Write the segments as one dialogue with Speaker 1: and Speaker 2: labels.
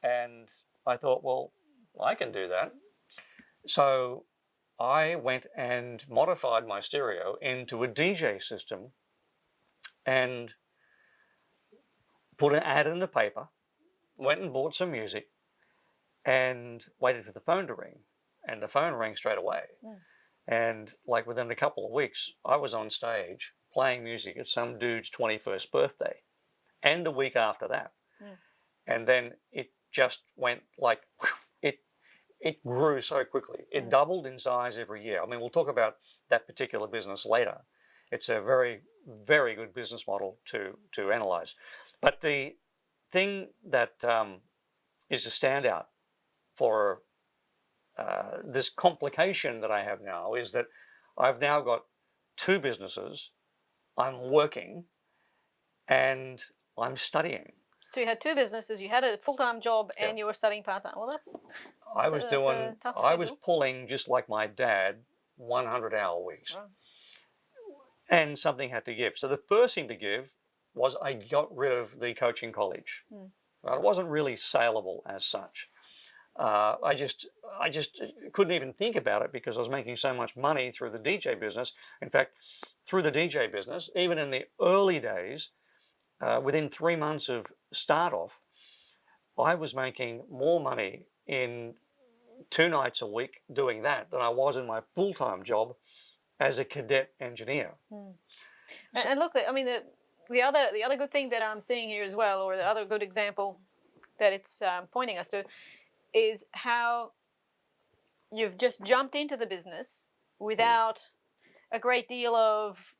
Speaker 1: And I thought, well, I can do that. So I went and modified my stereo into a DJ system and put an ad in the paper, went and bought some music, and waited for the phone to ring. And the phone rang straight away. And like within a couple of weeks, I was on stage playing music at some dude's 21st birthday, and the week after that. And then it just went like, it grew so quickly. It doubled in size every year. I mean, we'll talk about that particular business later. It's a very, very good business model to analyze. But the thing that is a standout for this complication that I have now is that I've now got two businesses, I'm working, and I'm studying.
Speaker 2: So you had two businesses, you had a full-time job, and you were studying part-time. Well, that's a tough schedule.
Speaker 1: I was pulling, just like my dad, 100-hour weeks. Wow. And something had to give. So the first thing to give was I got rid of the coaching college. It wasn't really saleable as such. I just couldn't even think about it because I was making so much money through the DJ business. In fact, through the DJ business, even in the early days, within 3 months of start off, I was making more money in 2 nights a week doing that than I was in my full-time job as a cadet engineer.
Speaker 2: And look, I mean, the other good thing that I'm seeing here as well, or the other good example that it's pointing us to, is how you've just jumped into the business without a great deal of,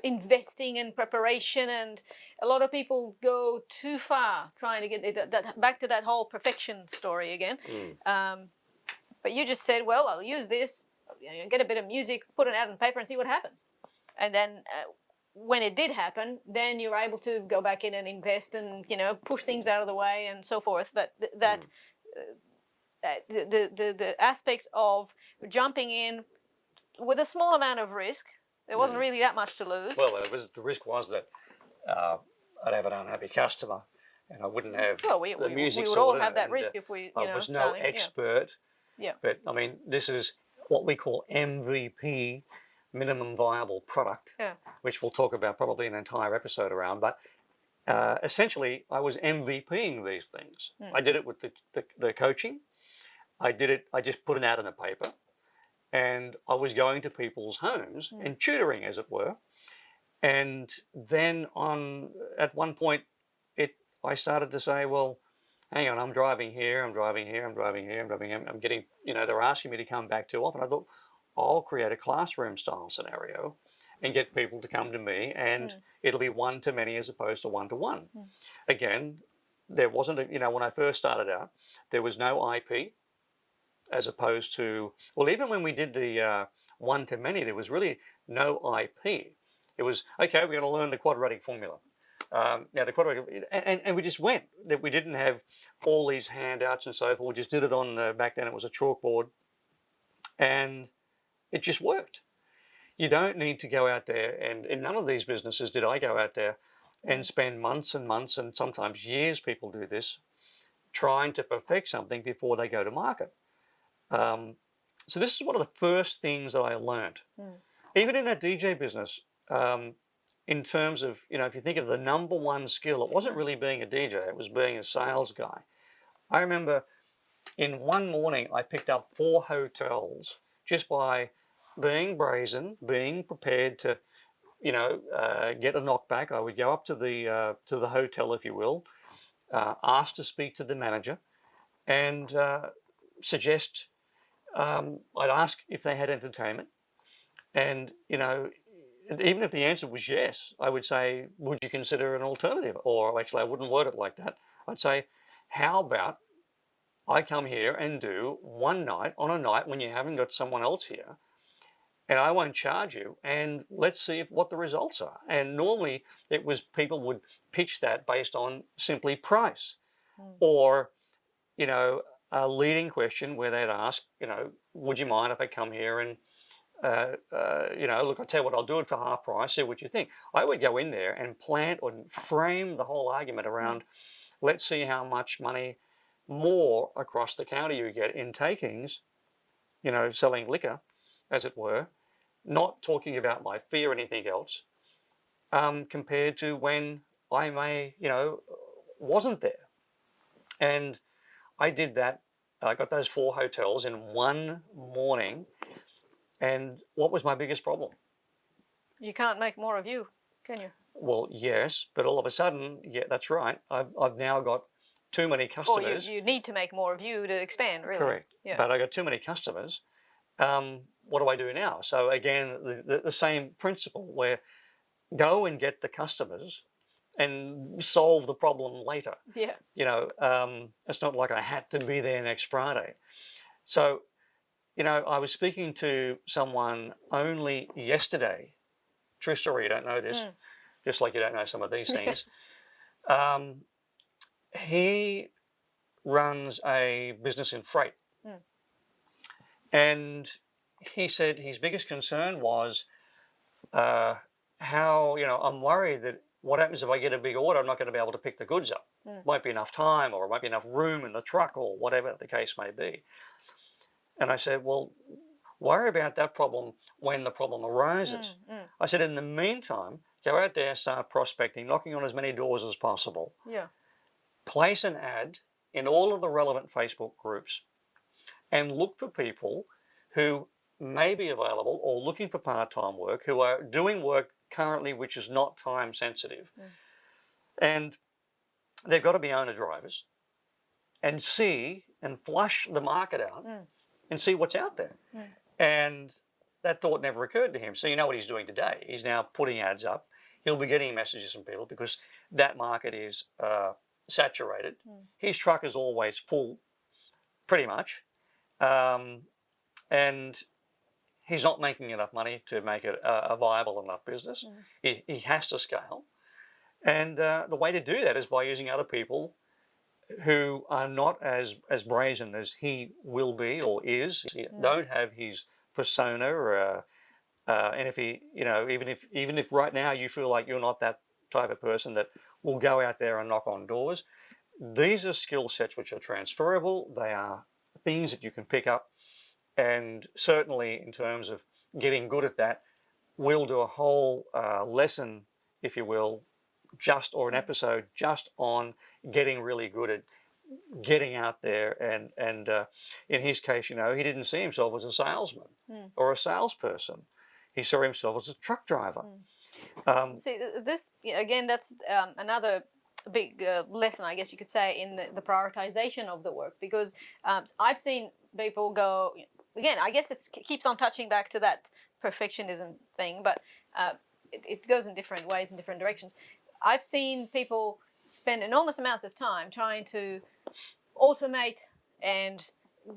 Speaker 2: investing in preparation, and a lot of people go too far trying to get that back to that whole perfection story again. But you just said, well, I'll use this, get a bit of music, put it out on paper and see what happens. And then when it did happen, then you're able to go back in and invest and, push things out of the way and so forth. But the aspect of jumping in with a small amount of risk, there wasn't really that much to lose.
Speaker 1: Well, the risk was that I'd have an unhappy customer, and I wouldn't have the music.
Speaker 2: We would all have that risk if we,
Speaker 1: I was no expert.
Speaker 2: Yeah.
Speaker 1: But I mean, this is what we call MVP, minimum viable product, which we'll talk about probably an entire episode around. But essentially, I was MVPing these things. I did it with the coaching. I just put an ad in the paper. And I was going to people's homes and tutoring, as it were. And then at one point, I started to say, well, hang on, I'm driving here, I'm driving here, I'm driving here, I'm driving here. I'm getting, they're asking me to come back too often. I thought, I'll create a classroom style scenario and get people to come to me, and it'll be one-to-many as opposed to one-to-one. Again, there wasn't, when I first started out, there was no IP. As opposed to, well, even when we did the one-to-many, there was really no IP. It was, okay, we're going to learn the quadratic formula. The quadratic, and we just went. We didn't have all these handouts and so forth. We just did it on, back then it was a chalkboard, and it just worked. You don't need to go out there, and in none of these businesses did I go out there and spend months and months and sometimes years, people do this, trying to perfect something before they go to market. So this is one of the first things that I learned, even in that DJ business, in terms of, if you think of the number one skill, it wasn't really being a DJ, it was being a sales guy. I remember in one morning, I picked up 4 hotels just by being brazen, being prepared to, get a knockback. I would go up to the hotel, if you will, ask to speak to the manager, and suggest. I'd ask if they had entertainment, and even if the answer was yes, I would say, would you consider an alternative? Or actually, I wouldn't word it like that. I'd say, how about I come here and do one night on a night when you haven't got someone else here, and I won't charge you, and let's see what the results are. And normally it was people would pitch that based on simply price, or a leading question where they'd ask, would you mind if I come here and, look, I'll tell you what, I'll do it for half price, see what you think. I would go in there and plant or frame the whole argument around let's see how much money more across the counter you get in takings, you know, selling liquor, as it were, not talking about my fee or anything else, compared to when I may, you know, wasn't there. And I did that. I got those 4 hotels in one morning. And what was my biggest problem?
Speaker 2: You can't make more of you, can you?
Speaker 1: Well, yes, but all of a sudden, yeah, that's right. I've now got too many customers.
Speaker 2: Or you need to make more of you to expand, really.
Speaker 1: Correct.
Speaker 2: Yeah.
Speaker 1: But I got too many customers. What do I do now? So again, the same principle where go and get the customers and solve the problem later.
Speaker 2: Yeah.
Speaker 1: You know, it's not like I had to be there next Friday. So, you know, I was speaking to someone only yesterday. True story, you don't know this, just like you don't know some of these things. He runs a business in freight. And he said his biggest concern was how, you know, I'm worried that what happens if I get a big order, I'm not going to be able to pick the goods up. Won't be enough time, or won't be enough room in the truck, or whatever the case may be. And I said, well, worry about that problem when the problem arises. I said, in the meantime, go out there, start prospecting, knocking on as many doors as possible.
Speaker 2: Yeah.
Speaker 1: Place an ad in all of the relevant Facebook groups and look for people who may be available or looking for part-time work, who are doing work currently which is not time sensitive. And they've got to be owner drivers, and see and flush the market out and see what's out there. And that thought never occurred to him. So you know what he's doing today? He's now putting ads up. He'll be getting messages from people because that market is saturated. His truck is always full, pretty much. And he's not making enough money to make it a viable enough business. He has to scale. And the way to do that is by using other people who are not as brazen as he will be or is. Don't have his persona, or, and if he, you know, even if right now you feel like you're not that type of person that will go out there and knock on doors, these are skill sets which are transferable. They are things that you can pick up, and certainly in terms of getting good at that, we'll do a whole lesson, if you will, or an episode just on getting really good at getting out there. And in his case, you know, he didn't see himself as a salesman or a salesperson. He saw himself as a truck driver.
Speaker 2: See, this, again, that's another big lesson, I guess you could say, in the prioritization of the work, because I've seen people go, again, I guess it keeps on touching back to that perfectionism thing, but it goes in different ways, in different directions. I've seen people spend enormous amounts of time trying to automate and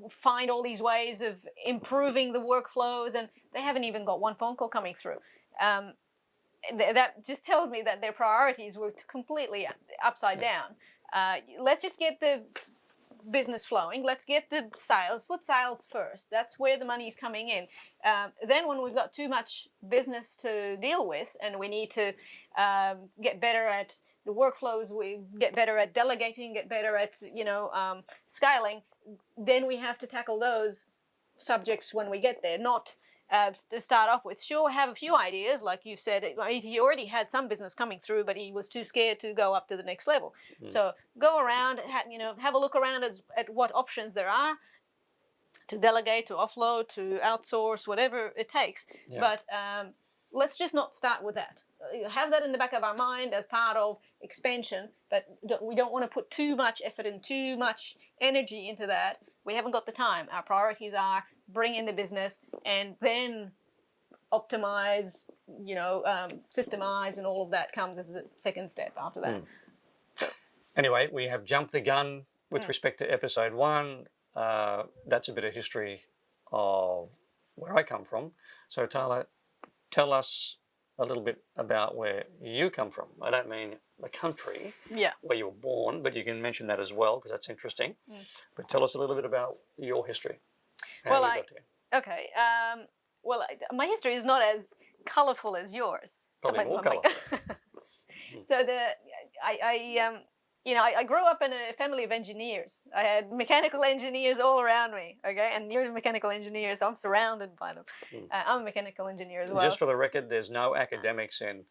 Speaker 2: find all these ways of improving the workflows, and they haven't even got one phone call coming through. That just tells me that their priorities were completely upside down. Let's just get the business flowing. Let's get the sales. Put sales first. That's where the money is coming in. Then when we've got too much business to deal with and we need to get better at the workflows, we get better at delegating, get better at, you know, scaling, then we have to tackle those subjects when we get there, not to start off with. Sure, have a few ideas, like you said. He already had some business coming through, but he was too scared to go up to the next level. So go around, you know, have a look around at what options there are to delegate, to offload, to outsource, whatever it takes. But let's just not start with that. Have that in the back of our mind as part of expansion, but we don't want to put too much effort and too much energy into that. We haven't got the time. Our priorities are bring in the business and then optimize, you know, systemize, and all of that comes as a second step after that. So.
Speaker 1: Anyway, we have jumped the gun with respect to episode 1. That's a bit of history of where I come from. So Tala, tell us a little bit about where you come from. I don't mean the country where you were born, but you can mention that as well, because that's interesting. But tell us a little bit about your history.
Speaker 2: Well, my history is not as colourful as yours.
Speaker 1: Probably more colourful.
Speaker 2: So you know, I grew up in a family of engineers. I had mechanical engineers all around me, okay? And you're a mechanical engineer, so I'm surrounded by them. I'm a mechanical engineer as well.
Speaker 1: Just for the record, there's no academics in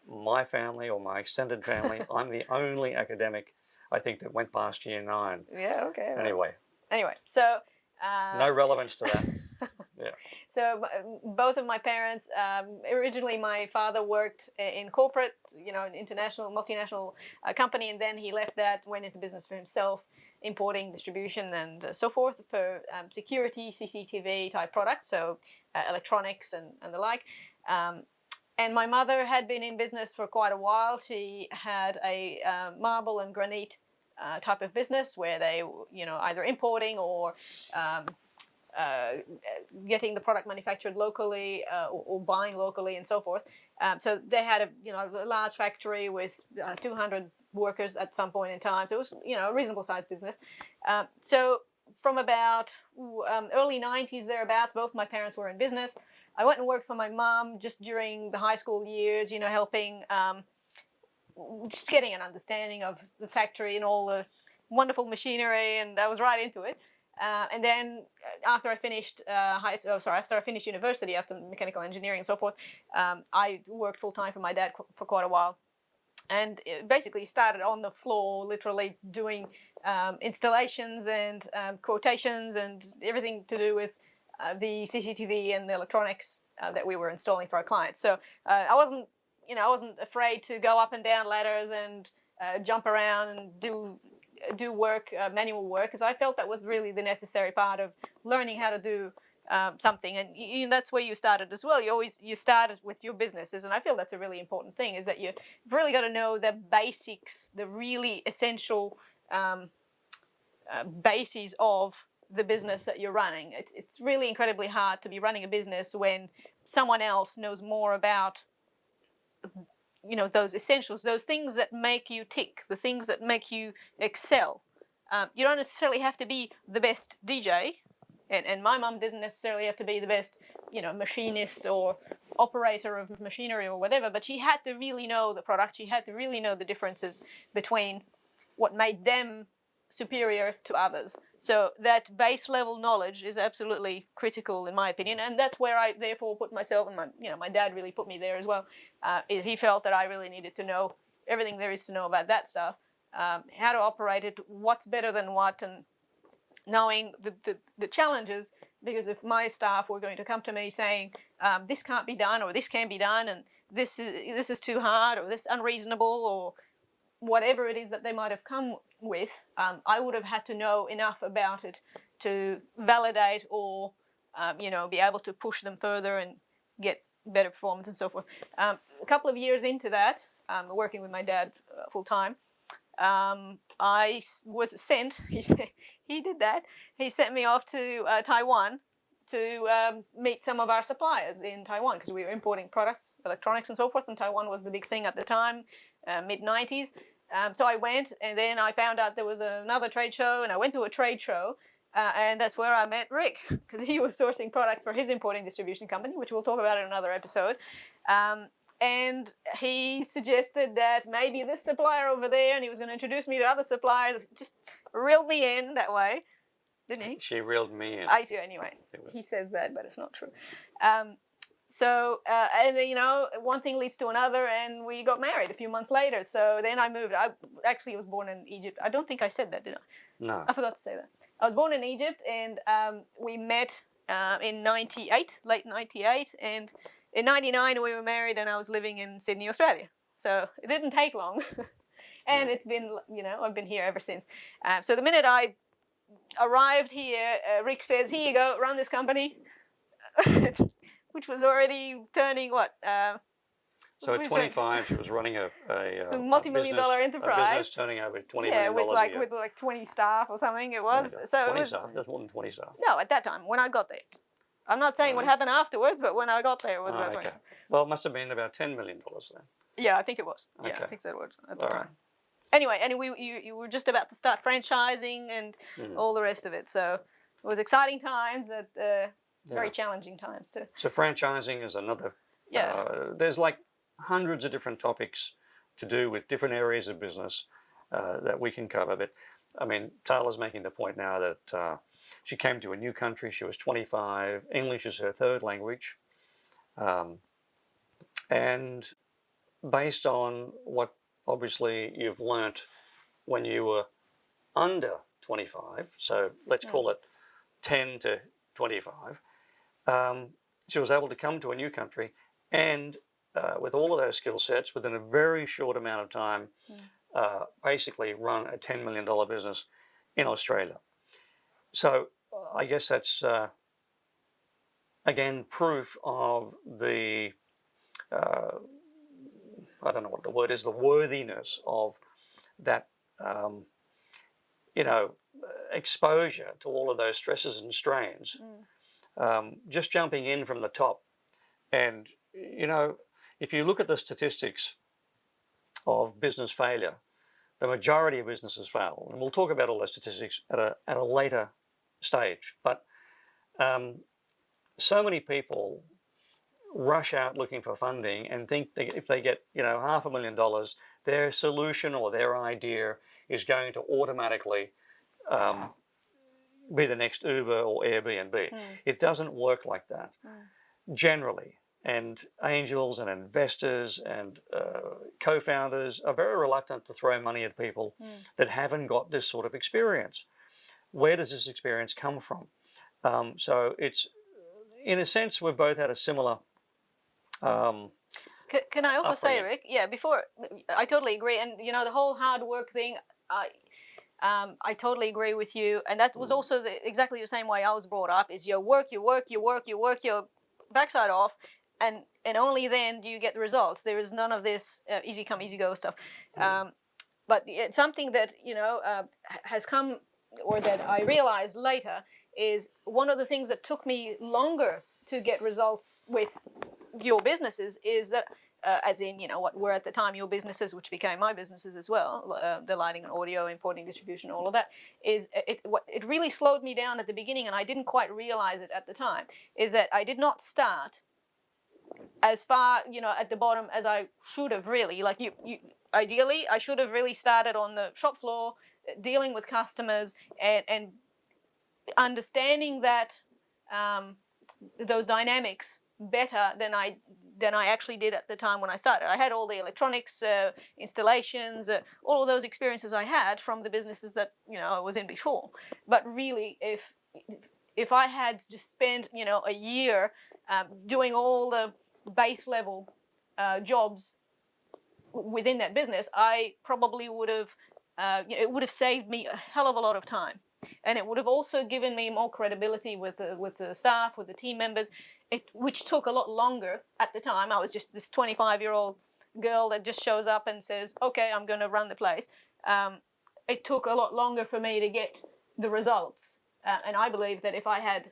Speaker 1: my family or my extended family. I'm the only academic, I think, that went past year 9.
Speaker 2: Yeah, okay.
Speaker 1: Anyway,
Speaker 2: so...
Speaker 1: no relevance to that. Yeah.
Speaker 2: So both of my parents, originally my father worked in corporate, you know, an international, multinational company, and then he left that, went into business for himself, importing, distribution, and so forth for security, CCTV type products, so electronics and the like. And my mother had been in business for quite a while. She had a marble and granite type of business where they, you know, either importing or getting the product manufactured locally or buying locally and so forth. So they had a large factory with 200 workers at some point in time. So it was a reasonable sized business. So from about early 90s thereabouts, both my parents were in business. I went and worked for my mom just during the high school years, helping, just getting an understanding of the factory and all the wonderful machinery, and I was right into it. And then after I finished after I finished university, after mechanical engineering and so forth, I worked full time for my dad for quite a while, and basically started on the floor, literally doing installations and quotations and everything to do with the CCTV and the electronics that we were installing for our clients. So I wasn't afraid to go up and down ladders and jump around and do work, manual work, because I felt that was really the necessary part of learning how to do something. And that's where you started as well. You started with your businesses, and I feel that's a really important thing, is that you've really got to know the basics, the really essential bases of the business that you're running. It's really incredibly hard to be running a business when someone else knows more about those essentials, those things that make you tick, the things that make you excel. You don't necessarily have to be the best DJ, and my mum doesn't necessarily have to be the best, machinist or operator of machinery or whatever, but she had to really know the product. She had to really know the differences between what made them superior to others. So that base level knowledge is absolutely critical, in my opinion, and that's where I therefore put myself, and my dad really put me there as well. Is he felt that I really needed to know everything there is to know about that stuff, how to operate it, what's better than what, and knowing the challenges. Because if my staff were going to come to me saying this can't be done, or this can be done, and this is too hard, or this unreasonable, or whatever it is that they might have come with, I would have had to know enough about it to validate or, be able to push them further and get better performance and so forth. A couple of years into that, working with my dad full time, I was sent, he did that, he sent me off to Taiwan to meet some of our suppliers in Taiwan, because we were importing products, electronics and so forth, and Taiwan was the big thing at the time, mid-90s. So I went, and then I found out there was another trade show, and I went to a trade show, and that's where I met Rick, because he was sourcing products for his importing distribution company, which we'll talk about in another episode. And he suggested that maybe this supplier over there, and he was going to introduce me to other suppliers, just reeled me in that way, didn't he?
Speaker 1: She reeled me in.
Speaker 2: I do, anyway. He says that, but it's not true. So, and one thing leads to another, and we got married a few months later. So then I moved. I actually was born in Egypt. I don't think I said that, did I?
Speaker 1: No.
Speaker 2: I forgot to say that. I was born in Egypt, and we met in 98, late 98, and in 99 we were married, and I was living in Sydney, Australia. So it didn't take long. And it's been, I've been here ever since. So the minute I arrived here, Rick says, "Here you go, run this company." Which was already turning what?
Speaker 1: So at 25, she was running a
Speaker 2: multi-million-dollar enterprise.
Speaker 1: A business turning over $20 million a year.
Speaker 2: with like 20 staff or something. It was. So
Speaker 1: 20
Speaker 2: it was,
Speaker 1: staff. That's more than 20 staff.
Speaker 2: No, at that time when I got there. I'm not saying what happened afterwards, but when I got there, it was about 20.
Speaker 1: Well, it must have been about $10 million then.
Speaker 2: Yeah, I think it was. Yeah, I think so it was at the time. Anyway, and you were just about to start franchising and all the rest of it. So it was exciting times at very challenging times too.
Speaker 1: So franchising is another. There's like hundreds of different topics to do with different areas of business. that we can cover. But I mean, Tala's making the point now that she came to a new country. She was 25. English is her third language, and based on what obviously you've learnt when you were under 25, so let's call it 10 to 25, she was able to come to a new country and with all of those skill sets within a very short amount of time, basically run a $10 million business in Australia. So I guess that's, again, proof of the, I don't know what the word is, the worthiness of that, exposure to all of those stresses and strains. Just jumping in from the top. And, if you look at the statistics of business failure, the majority of businesses fail. And we'll talk about all those statistics at a later stage. But so many people rush out looking for funding and think that if they get, $500,000, their solution or their idea is going to automatically be the next Uber or Airbnb. It doesn't work like that, generally. And angels and investors and co-founders are very reluctant to throw money at people that haven't got this sort of experience. Where does this experience come from? So it's, in a sense, we've both had a similar
Speaker 2: Can I also say,
Speaker 1: upbringing.
Speaker 2: Rick? Yeah, before, I totally agree. And, the whole hard work thing, I totally agree with you. And that was also exactly the same way I was brought up, is you work your backside off, and only then do you get the results. There is none of this easy come, easy go stuff. But it's something that, has come, or that I realized later, is one of the things that took me longer to get results with your businesses is that, as in, what were at the time your businesses, which became my businesses as well, the lighting and audio, importing, distribution, all of that, is it really slowed me down at the beginning, and I didn't quite realize it at the time, is that I did not start as far, at the bottom as I should have really. Like you ideally, I should have really started on the shop floor, dealing with customers and understanding that those dynamics better than I actually did at the time when I started. I had all the electronics, installations, all of those experiences I had from the businesses that I was in before. But really, if I had just spent a year doing all the base level jobs within that business, I probably would have it would have saved me a hell of a lot of time. And it would have also given me more credibility with the staff, with the team members, which took a lot longer at the time. I was just this 25-year-old girl that just shows up and says, okay, I'm going to run the place. It took a lot longer for me to get the results. And I believe that if I had,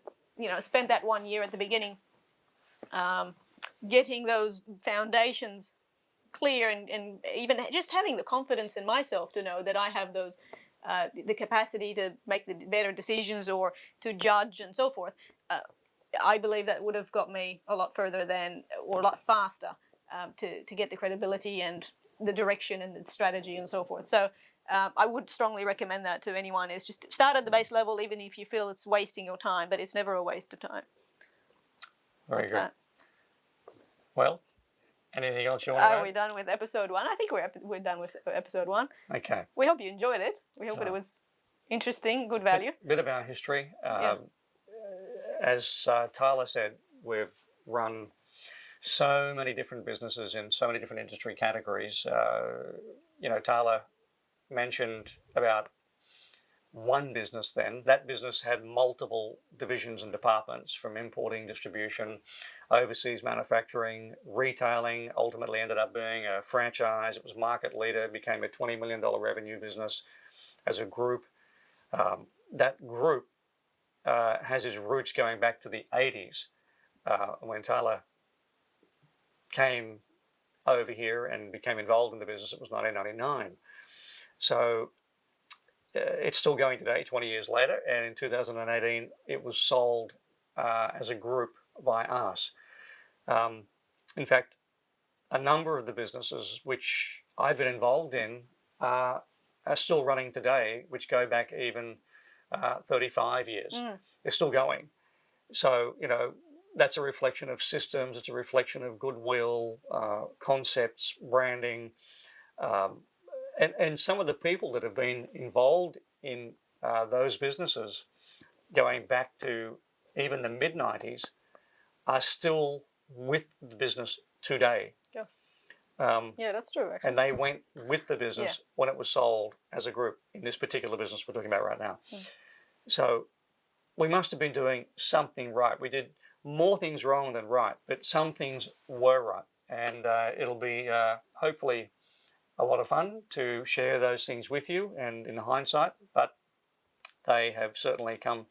Speaker 2: spent that 1 year at the beginning getting those foundations clear and even just having the confidence in myself to know that I have those the capacity to make the better decisions or to judge and so forth, I believe that would have got me a lot further or a lot faster to get the credibility and the direction and the strategy and so forth. So I would strongly recommend that to anyone, is just start at the base level, even if you feel it's wasting your time, but it's never a waste of time.
Speaker 1: Very
Speaker 2: That's
Speaker 1: good.
Speaker 2: that.
Speaker 1: Well, anything else you want to add?
Speaker 2: Are we done with episode 1? I think we're done with episode 1.
Speaker 1: Okay.
Speaker 2: We hope you enjoyed it. We hope it was interesting, good value.
Speaker 1: Bit of our history. As Tala said, we've run so many different businesses in so many different industry categories. Tala mentioned about one business then. That business had multiple divisions and departments, from importing, distribution, overseas manufacturing, retailing, ultimately ended up being a franchise. It was market leader, became a $20 million revenue business as a group. That group has its roots going back to the 80s when Tala came over here and became involved in the business. It was 1999. So it's still going today, 20 years later, and in 2018 it was sold as a group by us. In fact, a number of the businesses which I've been involved in are still running today, which go back even 35 years. They're still going. So, that's a reflection of systems. It's a reflection of goodwill, concepts, branding, and some of the people that have been involved in those businesses going back to even the mid-90s are still with the business today.
Speaker 2: Yeah, that's true, actually.
Speaker 1: And they went with the business when it was sold as a group in this particular business we're talking about right now. So we must have been doing something right. We did more things wrong than right, but some things were right. And it'll be hopefully a lot of fun to share those things with you and in hindsight, but they have certainly come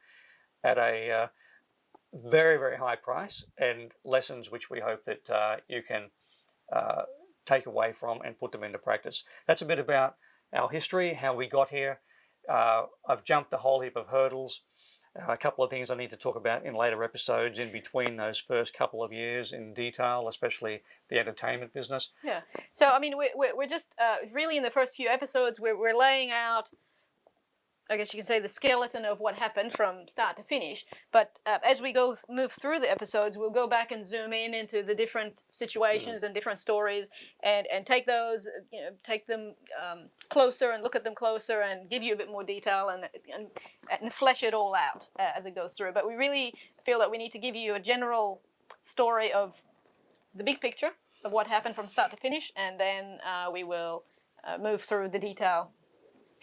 Speaker 1: at a very, very high price and lessons which we hope that you can take away from and put them into practice. That's a bit about our history, how we got here. I've jumped a whole heap of hurdles. A couple of things I need to talk about in later episodes in between those first couple of years in detail, especially the entertainment business.
Speaker 2: Yeah. So, I mean, we're just really in the first few episodes, we're laying out, I guess you can say, the skeleton of what happened from start to finish. But as we move through the episodes, we'll go back and zoom in into the different situations and different stories, and take those, take them closer and look at them closer and give you a bit more detail and flesh it all out as it goes through. But we really feel that we need to give you a general story of the big picture of what happened from start to finish, and then we will move through the detail.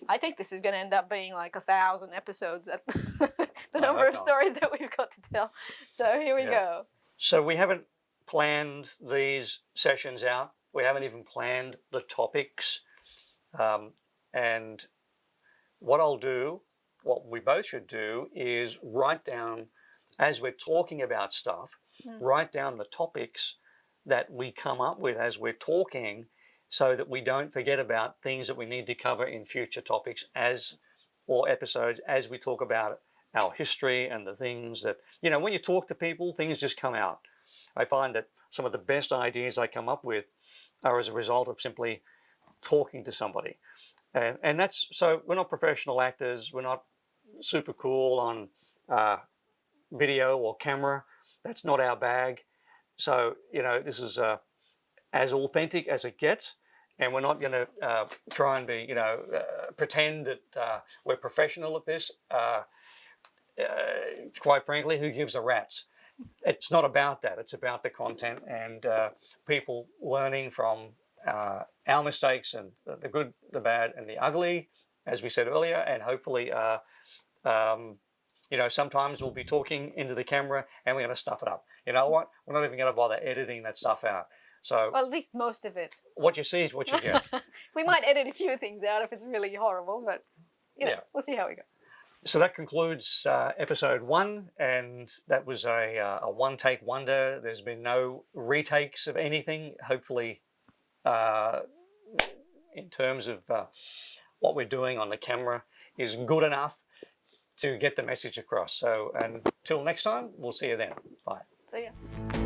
Speaker 2: I think this is going to end up being like 1,000 episodes at the number of stories that we've got to tell. So here we go.
Speaker 1: So we haven't planned these sessions out. We haven't even planned the topics. And what we both should do is write down, as we're talking about stuff, write down the topics that we come up with as we're talking, so that we don't forget about things that we need to cover in future topics or episodes as we talk about our history and the things that, when you talk to people, things just come out. I find that some of the best ideas I come up with are as a result of simply talking to somebody. And that's, so we're not professional actors. We're not super cool on video or camera. That's not our bag. So, this is as authentic as it gets. And we're not going to try and be, pretend that we're professional at this. Quite frankly, who gives a rat's? It's not about that. It's about the content and people learning from our mistakes and the good, the bad, and the ugly, as we said earlier. And hopefully, sometimes we'll be talking into the camera and we're going to stuff it up. You know what? We're not even going to bother editing that stuff out. So,
Speaker 2: well, at least most of it.
Speaker 1: What you see is what you get.
Speaker 2: We might edit a few things out if it's really horrible, but we'll see how we go.
Speaker 1: So that concludes episode 1, and that was a one-take wonder. There's been no retakes of anything. Hopefully, in terms of what we're doing on the camera is good enough to get the message across. So until next time, we'll see you then. Bye.
Speaker 2: See ya.